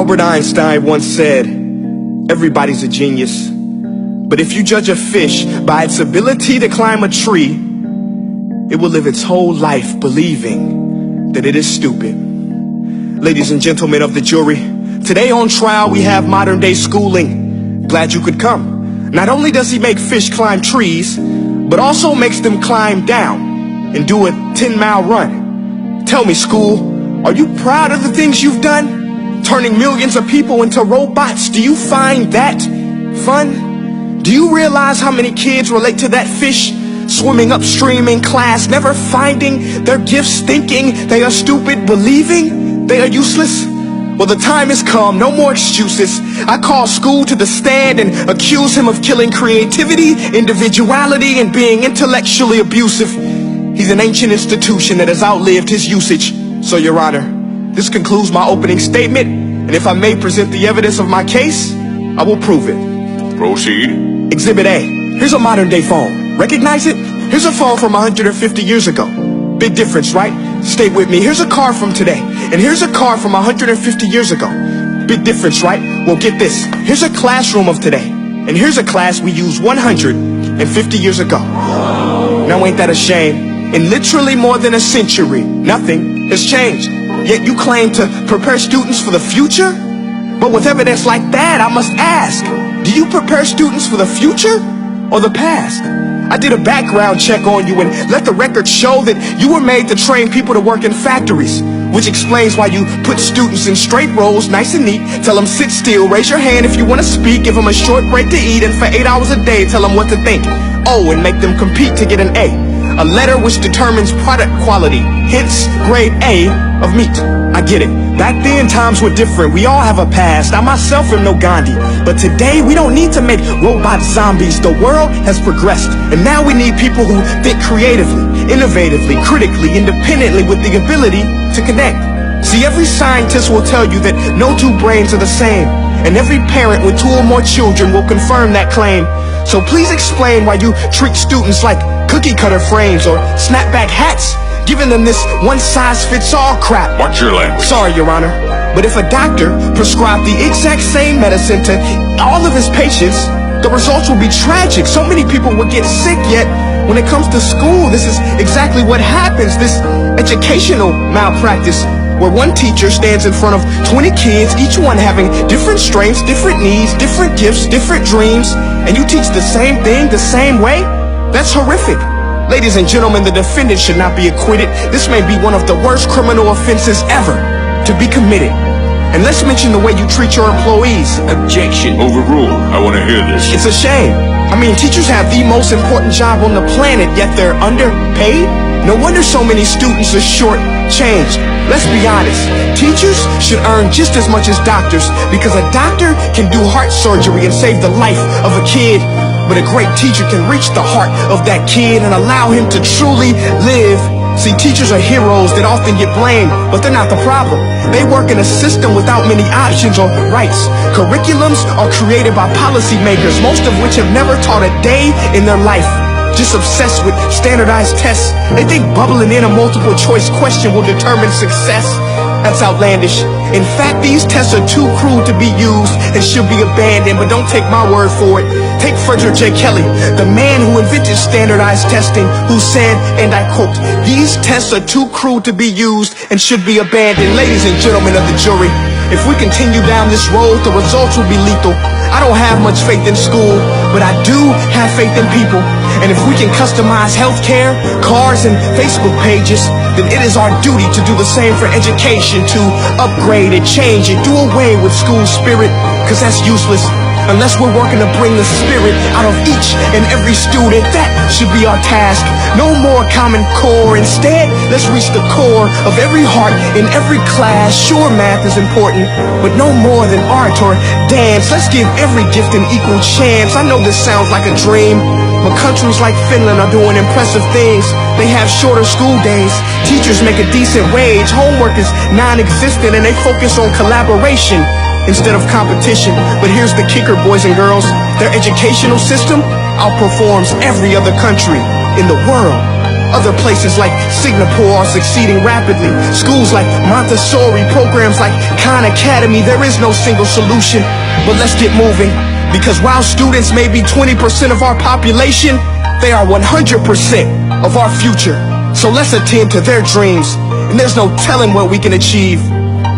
Albert Einstein once said, everybody's a genius, but if you judge a fish by its ability to climb a tree, it will live its whole life believing that it is stupid. Ladies and gentlemen of the jury, today on trial we have modern day schooling. Glad you could come. Not only does he make fish climb trees, but also makes them climb down and do a 10-mile run. Tell me, school, are you proud of the things you've done? Turning millions of people into robots, do you find that fun? Do you realize how many kids relate to that fish swimming upstream in class, never finding their gifts, thinking they are stupid, believing they are useless? Well, the time has come, no more excuses. I call school to the stand and accuse him of killing creativity, individuality, and being intellectually abusive. He's an ancient institution that has outlived his usage. So, Your Honor, this concludes my opening statement, and if I may present the evidence of my case, I will prove it. Proceed. Exhibit A. Here's a modern day phone. Recognize it? Here's a phone from 150 years ago. Big difference, right? Stay with me. Here's a car from today, and here's a car from 150 years ago. Big difference, right? Well, get this. Here's a classroom of today, and here's a class we used 150 years ago. Now, ain't that a shame? In literally more than a century, nothing has changed. Yet you claim to prepare students for the future? But with evidence like that, I must ask, do you prepare students for the future or the past? I did a background check on you and let the record show that you were made to train people to work in factories, which explains why you put students in straight rows, nice and neat, tell them sit still, raise your hand if you want to speak, give them a short break to eat, and for 8 hours a day, tell them what to think. Oh, and make them compete to get an A letter which determines product quality, hence grade A of meat. I get it. Back then, times were different. We all have a past. I myself am no Gandhi. But today, we don't need to make robot zombies. The world has progressed. And now we need people who think creatively, innovatively, critically, independently, with the ability to connect. See, every scientist will tell you that no two brains are the same. And every parent with 2 or more children will confirm that claim. So please explain why you treat students like cookie cutter frames or snapback hats, giving them this one-size-fits-all crap. Watch your language. Sorry, Your Honor, but if a doctor prescribed the exact same medicine to all of his patients, the results will be tragic. So many people will get sick, yet when it comes to school, this is exactly what happens. This educational malpractice, where one teacher stands in front of 20 kids, each one having different strengths, different needs, different gifts, different dreams, and you teach the same thing the same way? That's horrific. Ladies and gentlemen, the defendant should not be acquitted. This may be one of the worst criminal offenses ever to be committed. And let's mention the way you treat your employees. Objection. Overruled. I want to hear this. It's a shame. I mean, teachers have the most important job on the planet, yet they're underpaid? No wonder so many students are short-changed. Let's be honest. Teachers should earn just as much as doctors, because a doctor can do heart surgery and save the life of a kid. But a great teacher can reach the heart of that kid and allow him to truly live. See, teachers are heroes that often get blamed, but they're not the problem. They work in a system without many options or rights. Curriculums are created by policymakers, most of which have never taught a day in their life. Just obsessed with standardized tests. They think bubbling in a multiple choice question will determine success. That's outlandish. In fact, these tests are too crude to be used and should be abandoned, but don't take my word for it. Take Frederick J. Kelly, the man who invented standardized testing, who said, and I quote, "These tests are too crude to be used and should be abandoned." Ladies and gentlemen of the jury, if we continue down this road, the results will be lethal. I don't have much faith in school, but I do have faith in people. And if we can customize healthcare, cars, and Facebook pages, then it is our duty to do the same for education, to upgrade it, change it, do away with school spirit, because that's useless. Unless we're working to bring the spirit out of each and every student, that should be our task. No more Common Core. Instead, let's reach the core of every heart in every class. Sure, math is important, but no more than art or dance. Let's give every gift an equal chance. I know this sounds like a dream, but countries like Finland are doing impressive things. They have shorter school days. Teachers make a decent wage. Homework is non-existent, and they focus on collaboration instead of competition. But here's the kicker, boys and girls. Their educational system outperforms every other country in the world. Other places like Singapore are succeeding rapidly. Schools like Montessori, programs like Khan Academy. There is no single solution, but let's get moving. Because while students may be 20% of our population, they are 100% of our future. So let's attend to their dreams, and there's no telling what we can achieve.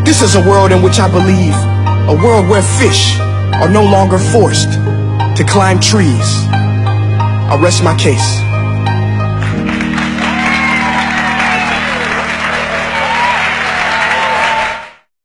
This is a world in which I believe, a world where fish are no longer forced to climb trees. I rest my case.